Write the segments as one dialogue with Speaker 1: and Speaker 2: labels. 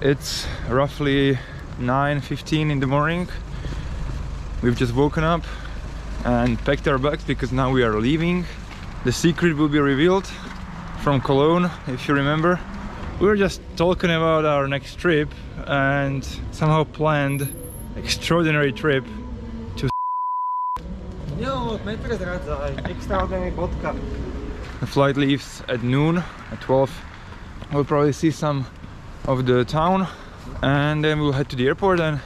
Speaker 1: It's roughly 9:15 in the morning. We've just woken up and packed our bags because now we are leaving. The secret will be revealed from Cologne, if you remember. We were just talking about our next trip and somehow planned extraordinary trip to. The flight leaves at noon, at 12. We'll probably see some of the town and then we'll head to the airport and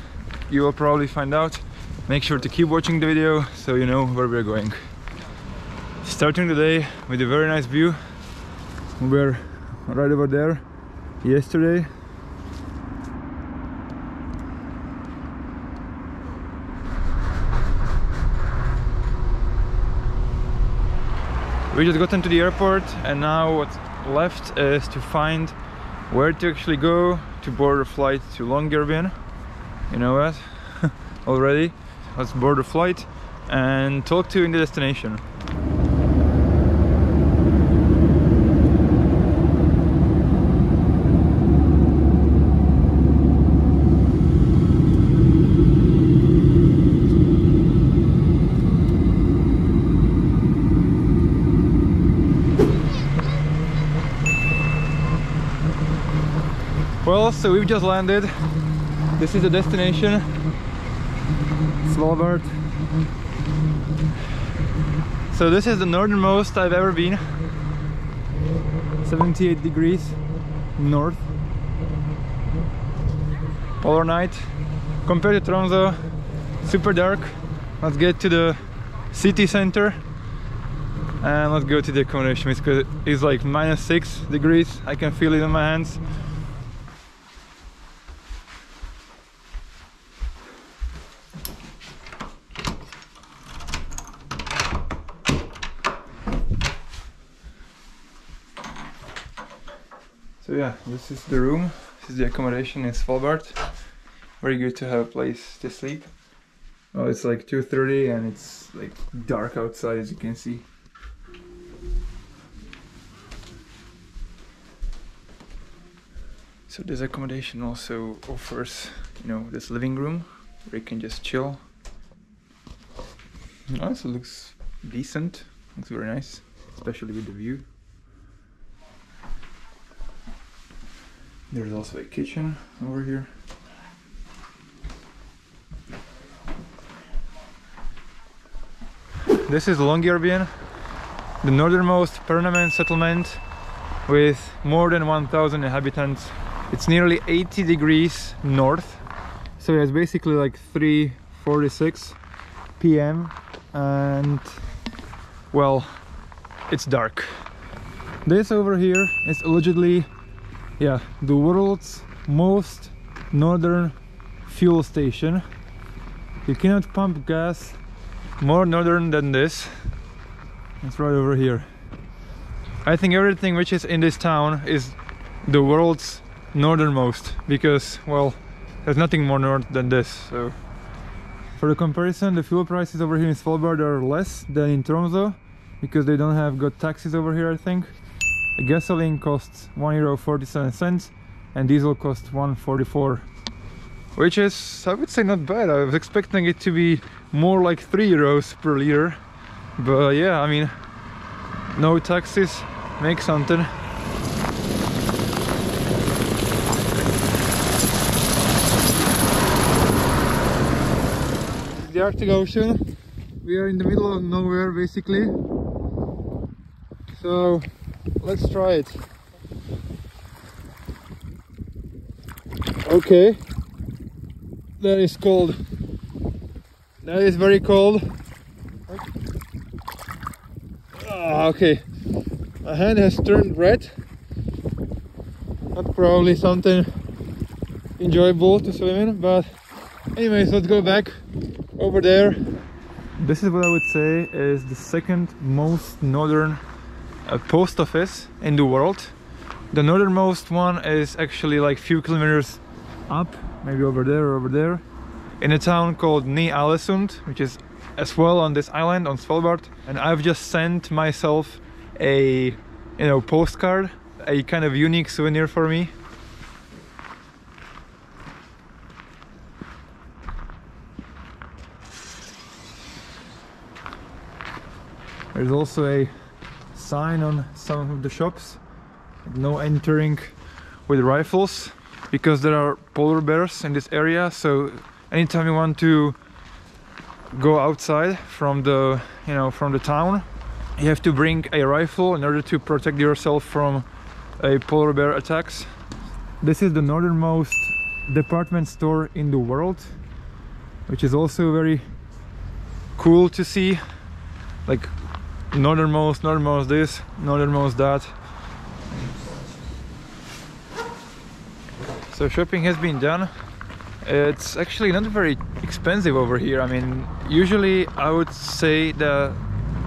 Speaker 1: you will probably find out. Make sure to keep watching the video so you know where we're going. Starting the day with a very nice view. We're right over there yesterday. We just got into the airport and now what's left is to find where to actually go to board a flight to Longyearbyen. You know what? Already. Let's board the flight and talk to you in the destination. Well, so we've just landed. This is the destination, Svalbard. So this is the northernmost I've ever been. 78 degrees north. Polar night. Compared to Tromsø, super dark. Let's get to the city center and let's go to the accommodation because it's like -6 degrees. I can feel it in my hands. So yeah, this is the room. This is the accommodation in Svalbard. Very good to have a place to sleep. Well, it's like 2:30 and it's like dark outside, as you can see. So this accommodation also offers, you know, this living room where you can just chill. Also looks decent. Looks very nice, especially with the view. There's also a kitchen over here. This is Longyearbyen, the northernmost permanent settlement with more than 1,000 inhabitants. It's nearly 80 degrees north, so it's basically like 3:46 p.m. and well, it's dark. This over here is allegedly, yeah, the world's most northern fuel station. You cannot pump gas more northern than this. It's right over here. I think everything which is in this town is the world's northernmost because, well, there's nothing more north than this. So for the comparison, the fuel prices over here in Svalbard are less than in Tromsø because they don't have got taxes over here, I think. The gasoline costs €1.47 and diesel costs €1.44, which is, I would say, not bad. I was expecting it to be more like €3 per liter, but yeah, I mean, no taxes make something. The Arctic Ocean. We are in the middle of nowhere basically, so let's try it. Okay, that is cold. That is very cold. Okay, my hand has turned red. Not probably something enjoyable to swim in, but anyways, let's go back over there. This is what I would say is the second most northern post office in the world. The northernmost one is actually like few kilometers up, maybe over there or over there, in a town called Ny-Ålesund, which is as well on this island on Svalbard. And I've just sent myself a postcard, a kind of unique souvenir for me. There's also a sign on some of the shops, no entering with rifles, because there are polar bears in this area. So anytime you want to go outside from the from the town, you have to bring a rifle in order to protect yourself from a polar bear attacks. This is the northernmost department store in the world, which is also very cool to see. Like northernmost this, northernmost that. So shopping has been done. It's actually not very expensive over here. I mean, usually I would say that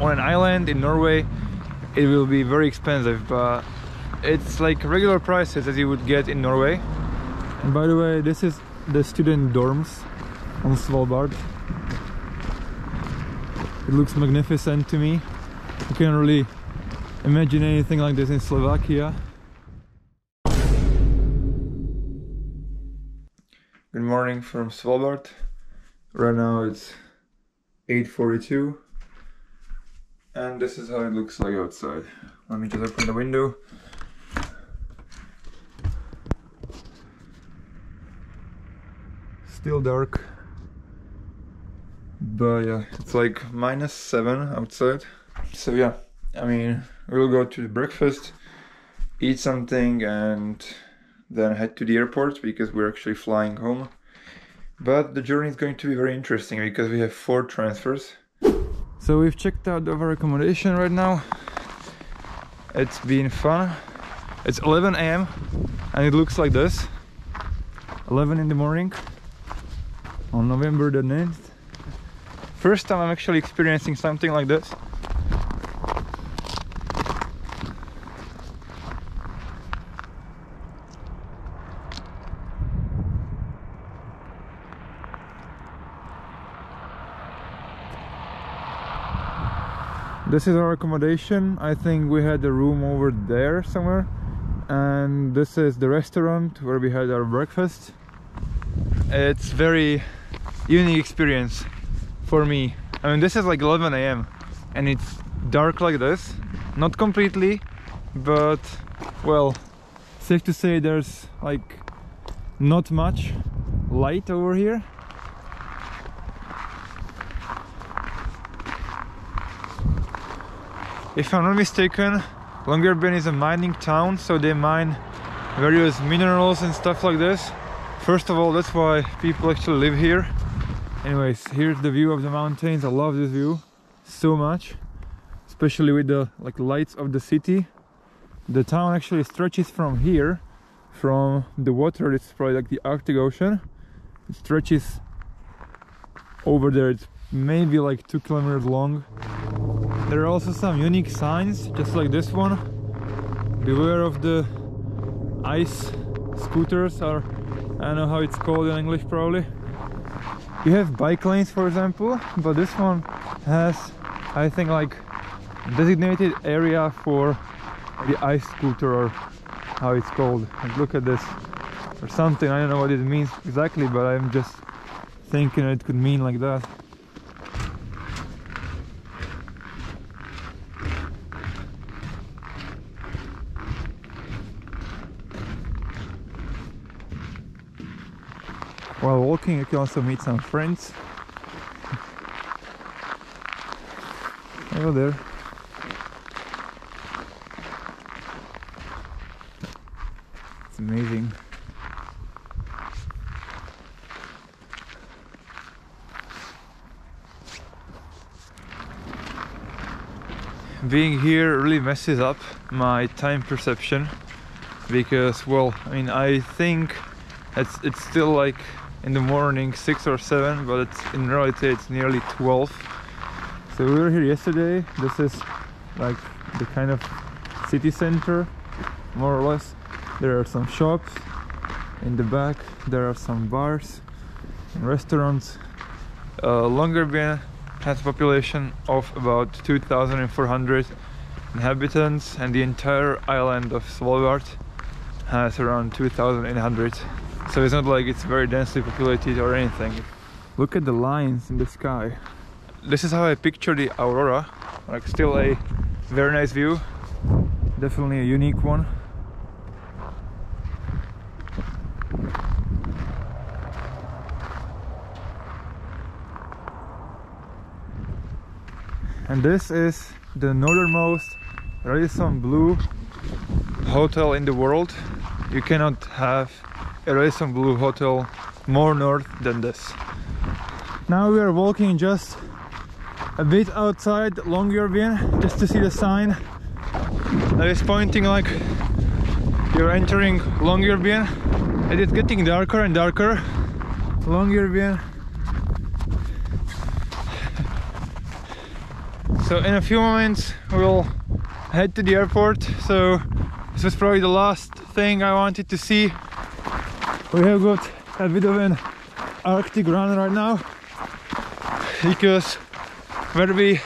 Speaker 1: on an island in Norway it will be very expensive, but it's like regular prices as you would get in Norway. And by the way, this is the student dorms on Svalbard. It looks magnificent to me. You can't really imagine anything like this in Slovakia. Good morning from Svalbard. Right now it's 8:42 and this is how it looks like outside. Let me just open the window. Still dark, but yeah, it's like -7 outside. So yeah, I mean, we'll go to breakfast, eat something, and then head to the airport because we're actually flying home. But the journey is going to be very interesting because we have 4 transfers. So we've checked out our accommodation right now. It's been fun. It's 11 AM and it looks like this. 11 in the morning on November the 9th. First time I'm actually experiencing something like this. This is our accommodation. I think we had a room over there somewhere, and this is the restaurant where we had our breakfast. It's very unique experience for me. I mean, this is like 11 AM and it's dark like this. Not completely, but well, safe to say there's like not much light over here. If I'm not mistaken, Longyearbyen is a mining town, so they mine various minerals and stuff like this. First of all, that's why people actually live here. Anyways, here's the view of the mountains. I love this view so much, especially with the lights of the city. The town actually stretches from here, from the water. It's probably like the Arctic Ocean. It stretches over there. It's maybe like 2 kilometers long. There are also some unique signs, just like this one. Beware of the ice scooters, or I don't know how it's called in English probably. You have bike lanes, for example, but this one has, I think, like designated area for the ice scooter, or how it's called. Like, look at this, or something. I don't know what it means exactly, but I'm just thinking it could mean like that. While walking, you can also meet some friends. Hello there. It's amazing. Being here really messes up my time perception because, well, I mean, I think it's still like in the morning 6 or 7, but in reality it's nearly 12. So we were here yesterday. This is like the kind of city center, more or less. There are some shops in the back, there are some bars and restaurants. Longyearbyen has a population of about 2,400 inhabitants, and the entire island of Svalbard has around 2,800. So it's not like it's very densely populated or anything. Look at the lines in the sky. This is how I picture the aurora. like still a very nice view, definitely a unique one. And this is the northernmost Radisson Blu hotel in the world. You cannot have a Radisson Blu hotel more north than this. Now we are walking just a bit outside Longyearbyen just to see the sign that is pointing like you're entering Longyearbyen, and it's getting darker and darker. Longyearbyen. So in a few moments we'll head to the airport. So this was probably the last thing I wanted to see. We have got a bit of an Arctic run right now because where we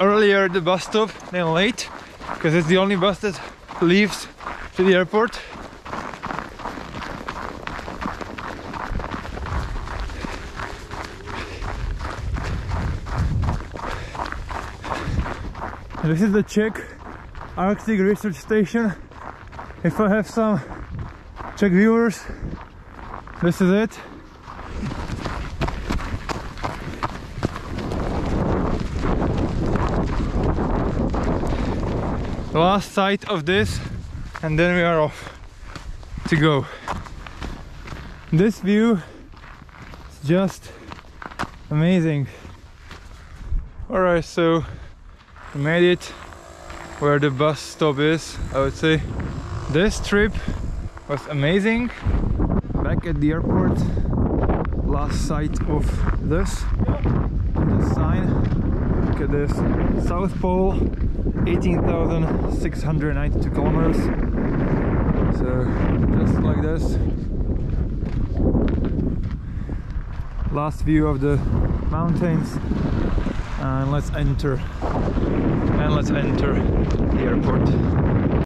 Speaker 1: earlier at the bus stop, then late, because it's the only bus that leaves to the airport. And this is the Czech Arctic Research Station. If I have some Czech viewers, this is it. The last sight of this, and then we are off to go. This view is just amazing. Alright, so we made it where the bus stop is, I would say. This trip was amazing. Back at the airport, last sight of this, the sign. Look at this, South Pole, 18,692 kilometers. So just like this. Last view of the mountains, and let's enter the airport.